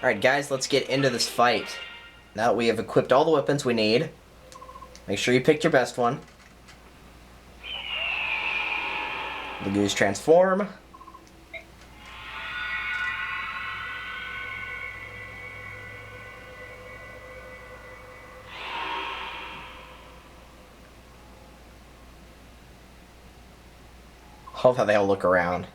Alright guys, let's get into this fight. Now that we have equipped all the weapons we need, make sure you pick your best one. The goose transform. Love how they all look around.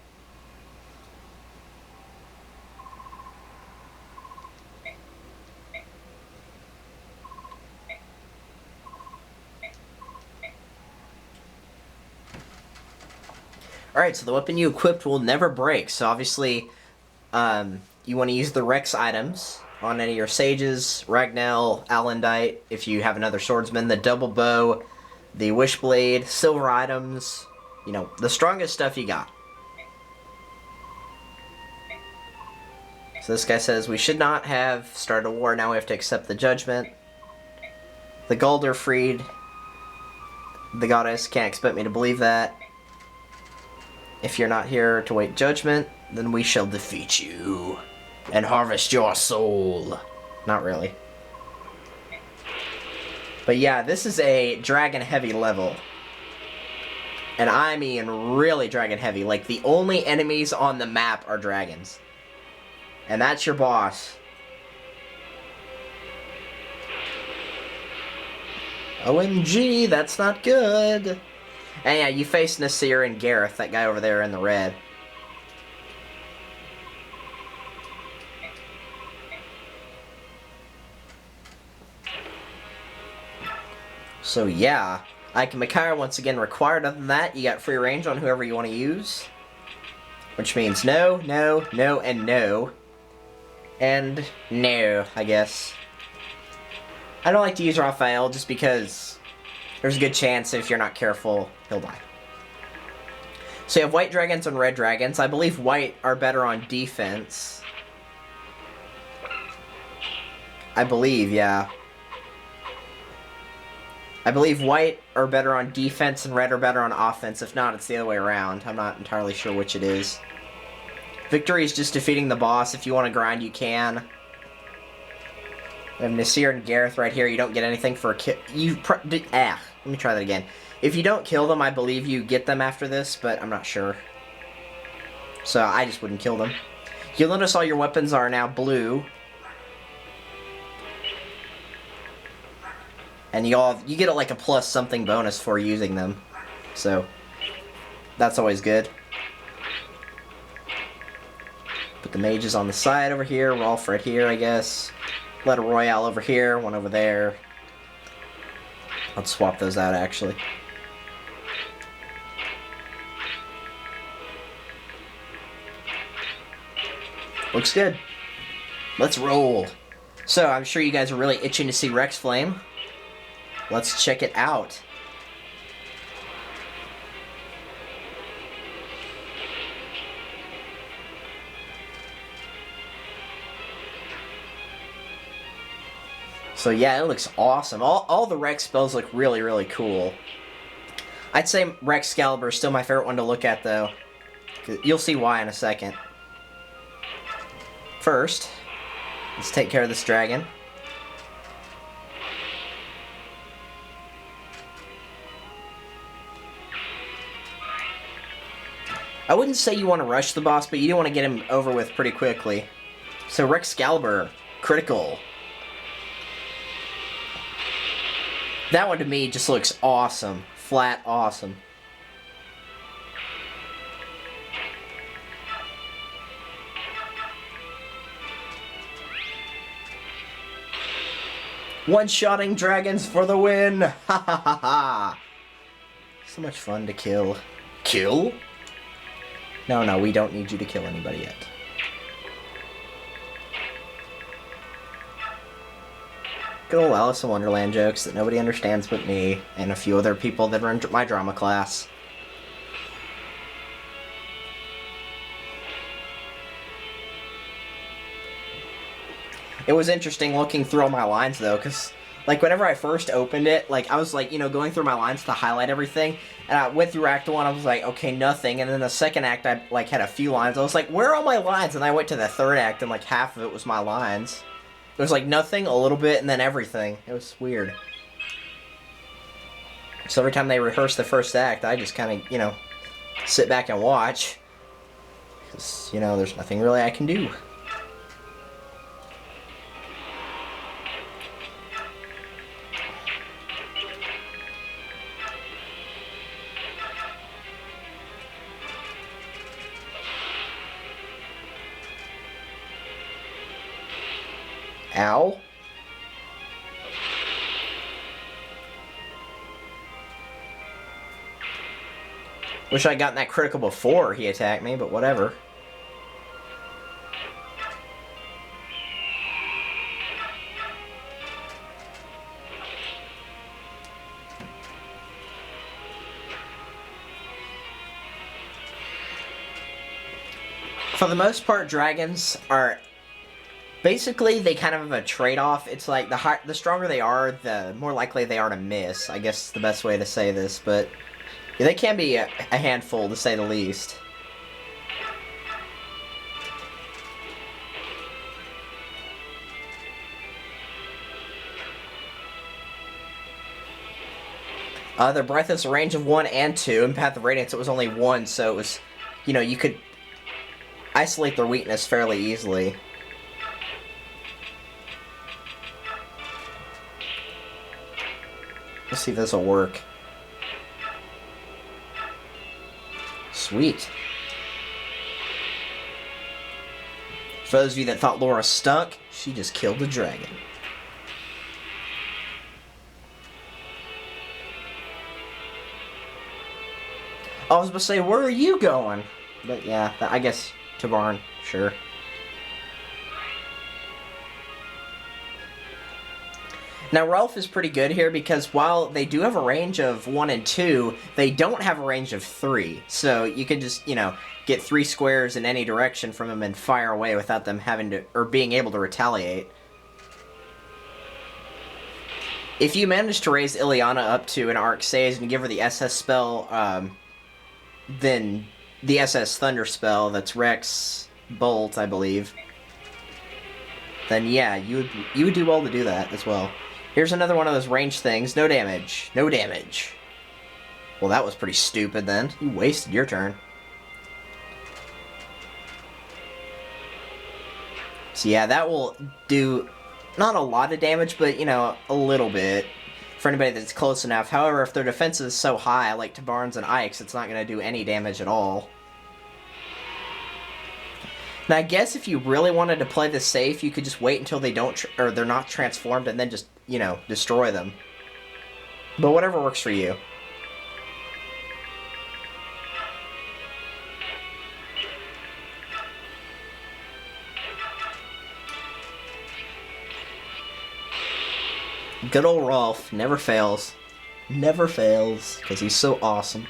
Alright, so the weapon you equipped will never break, so obviously you want to use the Rex items on any of your sages, Ragnell, Alendite, if you have another swordsman, the double bow, the wishblade, silver items, you know, the strongest stuff you got. So this guy says, we should not have started a war, now we have to accept the judgment. The Galder freed the goddess, can't expect me to believe that. If you're not here to wait judgment, then we shall defeat you and harvest your soul. Not really. But yeah, this is a dragon heavy level. And I mean really dragon heavy. Like the only enemies on the map are dragons. And that's your boss. OMG, that's not good. And yeah, you face Nasir and Gareth, that guy over there in the red. So yeah, Ike and Mikaira once again required. Other than that, you got free range on whoever you want to use. Which means no, no, no, and no. And no, I guess. I don't like to use Raphael just because there's a good chance if you're not careful, he'll die. So you have white dragons and red dragons. I believe white are better on defense. I believe, yeah. I believe white are better on defense and red are better on offense. If not, it's the other way around. I'm not entirely sure which it is. Victory is just defeating the boss. If you want to grind, you can. We have Nasir and Gareth right here. You don't get anything for a kill. Let me try that again. If you don't kill them, I believe you get them after this, but I'm not sure. So I just wouldn't kill them. You'll notice all your weapons are now blue. And you get like a plus something bonus for using them. So that's always good. Put the mages on the side over here. Rolf right here, I guess. Let a Royale over here, one over there. Let's swap those out, actually. Looks good. Let's roll. So, I'm sure you guys are really itching to see Rex Flame. Let's check it out. So yeah, it looks awesome. All the Rex spells look really, really cool. I'd say Rex Excalibur is still my favorite one to look at, though. You'll see why in a second. First, let's take care of this dragon. I wouldn't say you want to rush the boss, but you do want to get him over with pretty quickly. So Rex Excalibur, critical. That one to me just looks awesome. Flat awesome. One-shotting dragons for the win! Ha ha ha ha! So much fun to kill. Kill? No, we don't need you to kill anybody yet. Good old Alice in Wonderland jokes that nobody understands but me, and a few other people that are in my drama class. It was interesting looking through all my lines, though, because Like, whenever I first opened it, like, I was, like, you know, going through my lines to highlight everything, and I went through Act 1, I was like, okay, nothing, and then the second act, I, like, had a few lines. I was like, where are all my lines? And I went to the third act, and, like, half of it was my lines. It was, like, nothing, a little bit, and then everything. It was weird. So every time they rehearse the first act, I just kind of, you know, sit back and watch. Because, you know, there's nothing really I can do. Ow. Wish I'd gotten that critical before he attacked me, but whatever. For the most part, dragons are... Basically, they kind of have a trade-off. It's like, the stronger they are, the more likely they are to miss. I guess the best way to say this, but... Yeah, they can be a handful, to say the least. Their breath has a range of 1 and 2. In Path of Radiance, it was only 1, so it was... You know, you could isolate their weakness fairly easily. Let's see if this will work. Sweet. For those of you that thought Laura stunk, she just killed the dragon. I was about to say, where are you going? But yeah, I guess to Barn, sure. Now, Rolf is pretty good here because while they do have a range of 1 and 2, they don't have a range of 3. So you can just, you know, get 3 squares in any direction from them and fire away without them having to, or being able to retaliate. If you manage to raise Ileana up to an Arc Sage and give her the SS spell, then the SS Thunder spell, that's Rex Bolt, I believe, then yeah, you would do well to do that as well. Here's another one of those range things. No damage. No damage. Well, that was pretty stupid then. You wasted your turn. So yeah, that will do not a lot of damage, but, you know, a little bit for anybody that's close enough. However, if their defense is so high, like Tabarns and Ike's, it's not going to do any damage at all. Now, I guess if you really wanted to play this safe, you could just wait until they don't, or they're not transformed, and then just, you know, destroy them. But whatever works for you. Good old Rolf, never fails. Never fails, because he's so awesome.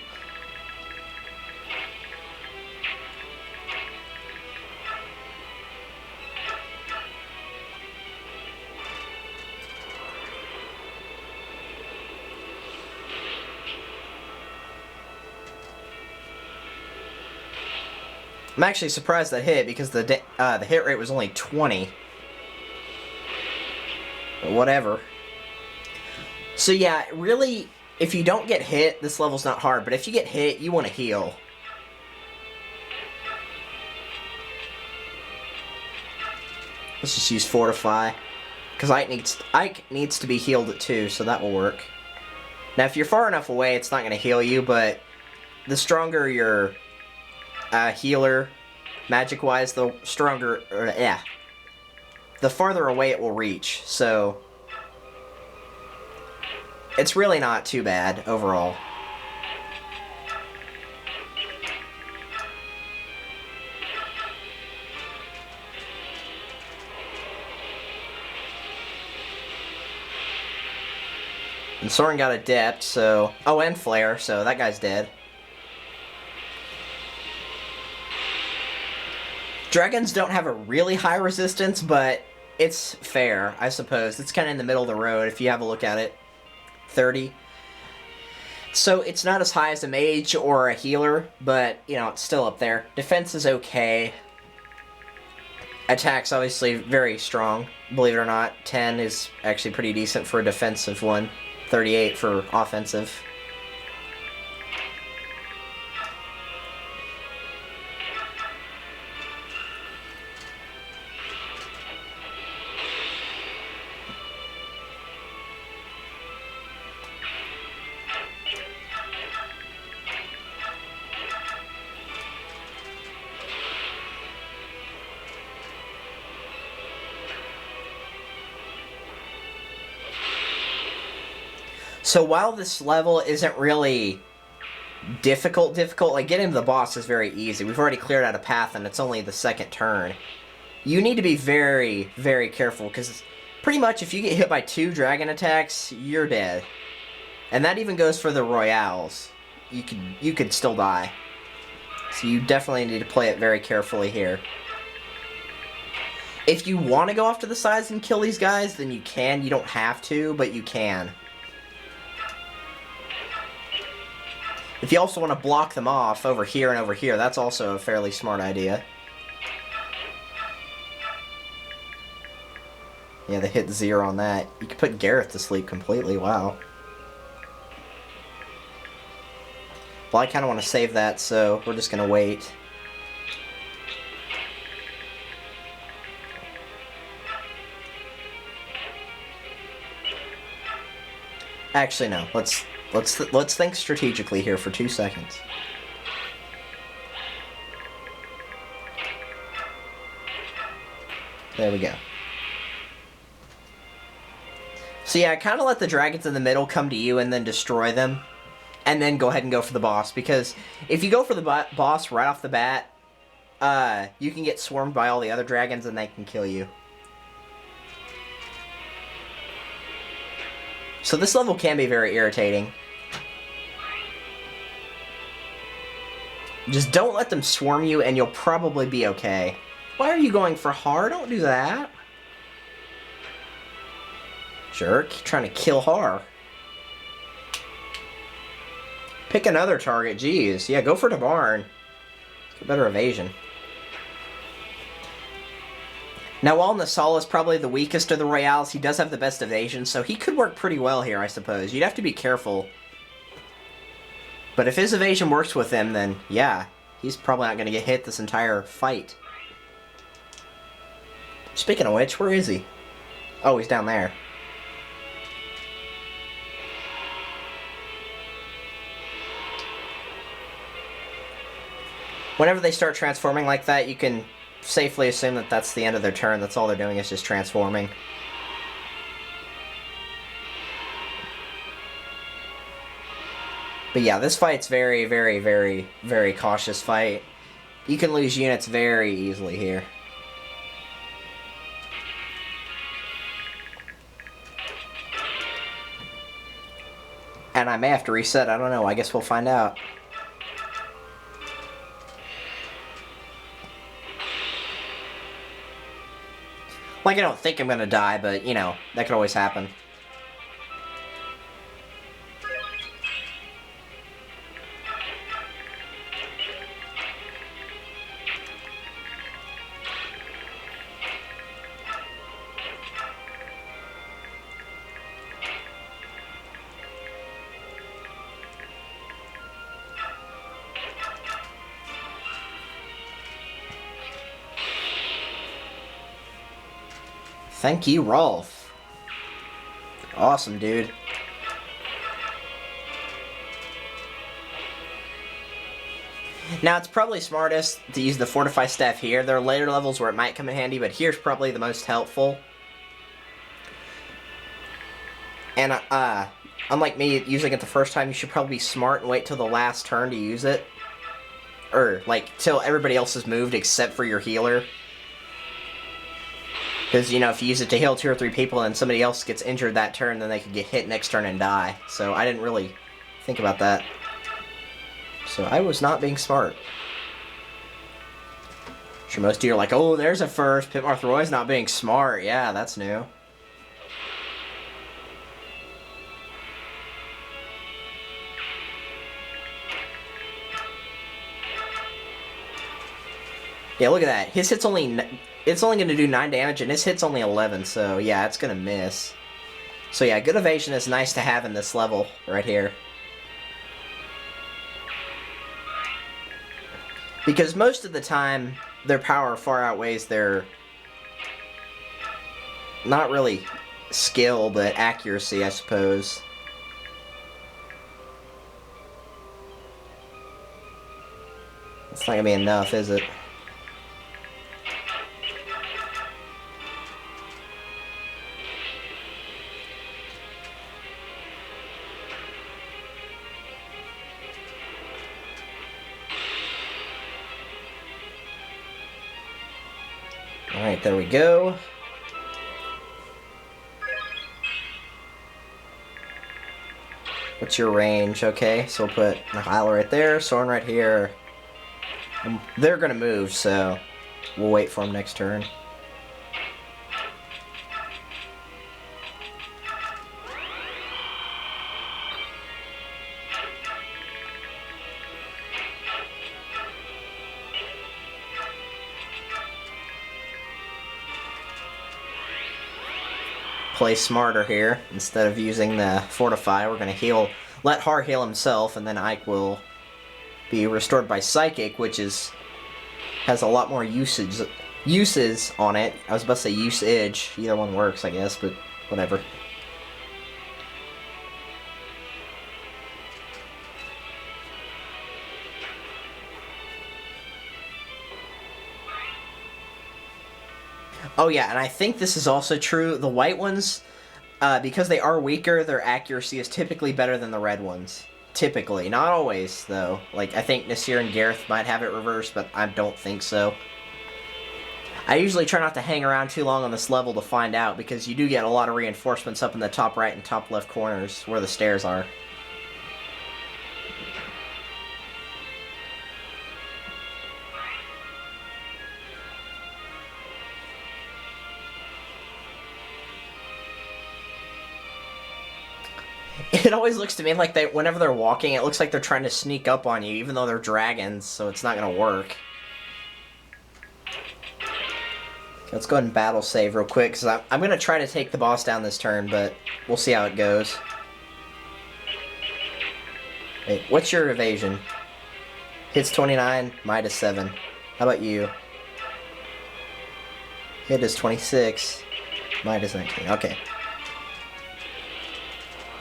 I'm actually surprised that hit because the hit rate was only 20. But whatever. So yeah, really, if you don't get hit, this level's not hard. But if you get hit, you want to heal. Let's just use Fortify. Because Ike needs to be healed at 2, so that will work. Now, if you're far enough away, it's not going to heal you, but the stronger your healer, magic-wise, the stronger, the farther away it will reach, so it's really not too bad overall. And Soren got Adept, so... Oh, and Flare, so that guy's dead. Dragons don't have a really high resistance, but It's fair, I suppose. It's kind of in the middle of the road if you have a look at it. 30. So it's not as high as a mage or a healer, but, you know, it's still up there. Defense is okay. Attack's obviously very strong, believe it or not. 10 is actually pretty decent for a defensive one. 38 for offensive. So while this level isn't really difficult, like getting to the boss is very easy. We've already cleared out a path and it's only the second turn. You need to be very, very careful because pretty much if you get hit by 2 dragon attacks, you're dead. And that even goes for the royales. You could still die. So you definitely need to play it very carefully here. If you want to go off to the sides and kill these guys, then you can. You don't have to, but you can. If you also want to block them off over here and over here, that's also a fairly smart idea. Yeah, they hit 0 on that. You could put Gareth to sleep completely, wow. Well, I kind of want to save that, so we're just going to wait. Actually, no. Let's think strategically here for 2 seconds. There we go. So yeah, kind of let the dragons in the middle come to you and then destroy them. And then go ahead and go for the boss. Because if you go for the boss right off the bat, you can get swarmed by all the other dragons and they can kill you. So this level can be very irritating. Just don't let them swarm you and you'll probably be okay. Why are you going for Har? Don't do that. Jerk, you're trying to kill Har. Pick another target, jeez. Yeah, go for the barn. Get better evasion. Now, while Nasal is probably the weakest of the Royales, he does have the best evasion, so he could work pretty well here, I suppose. You'd have to be careful. But if his evasion works with him, then yeah, he's probably not going to get hit this entire fight. Speaking of which, where is he? Oh, he's down there. Whenever they start transforming like that, you can safely assume that that's the end of their turn. That's all they're doing is just transforming. But yeah, this fight's very, very, very, very cautious fight. You can lose units very easily here. And I may have to reset, I don't know, I guess we'll find out. Like, I don't think I'm gonna die, but, you know, that could always happen. Thank you, Rolf. Awesome, dude. Now, it's probably smartest to use the Fortify Staff here. There are later levels where it might come in handy, but here's probably the most helpful. And, unlike me using it the first time, you should probably be smart and wait till the last turn to use it. Or, like, till everybody else has moved except for your healer. Because, you know, if you use it to heal 2 or 3 people and somebody else gets injured that turn, then they could get hit next turn and die. So I didn't really think about that. So I was not being smart. Sure, most of you are like, oh, there's a first. Pitmarthroy's not being smart. Yeah, that's new. Yeah, look at that. His hit's only... It's only going to do 9 damage, and his hit's only 11, so yeah, it's going to miss. So yeah, good evasion is nice to have in this level right here. Because most of the time, their power far outweighs their... Not really skill, but accuracy, I suppose. It's not going to be enough, is it? Alright, there we go. What's your range? Okay, so we'll put Nihila right there, Soren right here. They're gonna move, so we'll wait for them next turn. Play smarter here. Instead of using the Fortify, we're going to let Har heal himself, and then Ike will be restored by Psychic, which has a lot more uses on it. I was about to say usage. Either one works, I guess, but whatever. Oh yeah, and I think this is also true. The white ones, because they are weaker, their accuracy is typically better than the red ones. Typically. Not always, though. Like, I think Nasir and Gareth might have it reversed, but I don't think so. I usually try not to hang around too long on this level to find out, because you do get a lot of reinforcements up in the top right and top left corners, where the stairs are. It always looks to me like whenever they're walking, it looks like they're trying to sneak up on you, even though they're dragons, so it's not going to work. Let's go ahead and battle save real quick, because I'm going to try to take the boss down this turn, but we'll see how it goes. Wait, what's your evasion? Hits 29, Midas 7. How about you? Hit is 26, Midas 19. Okay.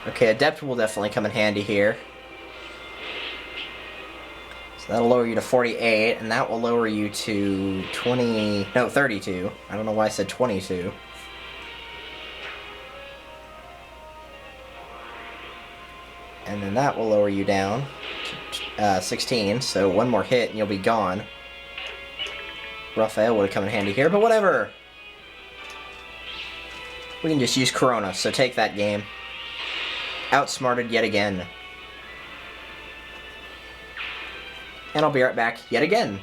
Okay, Adept will definitely come in handy here. So that'll lower you to 48, and that will lower you to 32. I don't know why I said 22. And then that will lower you down to 16, so one more hit and you'll be gone. Raphael would have come in handy here, but whatever. We can just use Corona, so take that game. Outsmarted yet again. And I'll be right back yet again.